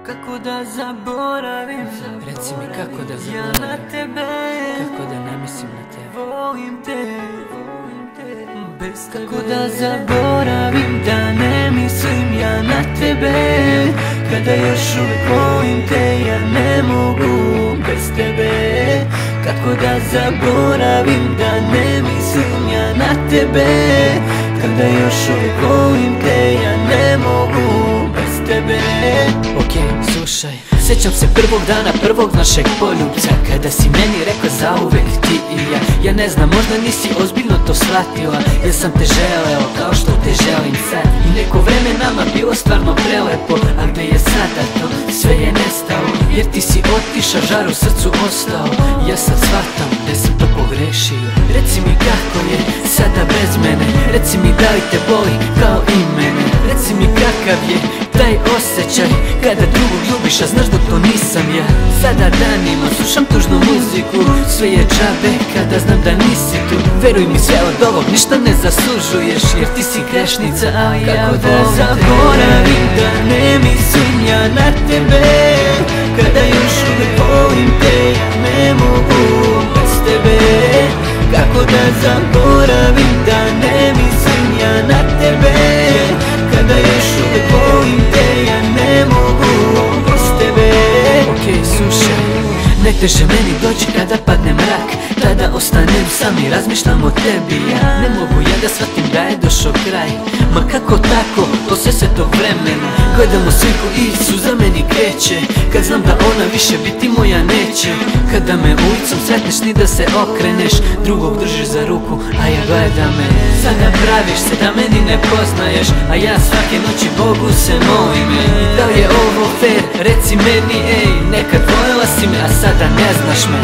Kako da zaboravim, Reci mi kako da ja na zaboravim, tebe, kako da ne mislim na tebe. volim te, bez tebe. Kako da zaboravim, da ne mislim ja na tebe, kada još uvijek volim te, ja ne mogu bez tebe. Kako da zaboravim, da ne mislim ja na tebe, kada još uvijek volim te, ja ne mogu bez tebe. Okej, slušaj, sjećam se prvog dana, prvog našeg poljubca, kada si meni rekao zauvek ti i ja. Ja ne znam, možda nisi ozbiljno to shvatila, jer sam te želeo kao što te želim sad. I neko vreme nama bilo stvarno prelepo, a gde je sada to, sve je nestalo. Jer ti si otišao, žar u srcu ostao. Ja sad shvatam gde sam to pogrešio. Reci mi kako je sada bez mene, reci mi da li te boli kao i mene. Reci mi kakav je taj osjećaj kada drugog ljubiš, a znaš da to nisam ja. Sada danima slušam tužnu muziku, sve je džabe kada znam da nisi tu. Veruj mi, sve od ovog ništa ne zaslužuješ, jer ti si grešnica, a ja kako da zaboravim, da ne mislim ja na tebe, kada još uvijek volim te, ja ne mogu bez tebe. Kako da zaboravim, da ne mislim ja na tebe, kada još uvijek volim te, ja ne mogu bez tebe. Okej, slušaj, najteže meni dođe kada padne mrak, tada ostanem sam i razmišljam o tebi. Ja ne mogu ja da shvatim da je došao kraj, ma kako tako, posle sve tog vremena gledam u sliku i suza meni kreće, kad znam da ona više biti moja neće. Kada me ulicom sretneš ni da se okreneš, drugog držiš za ruku, a ja gleda me. Sada praviš se da meni ne poznaješ, a ja svake noći Bogu se molim. Da li je ovo fair, reci meni ej, nekad voljela si me, a sada ne znaš me.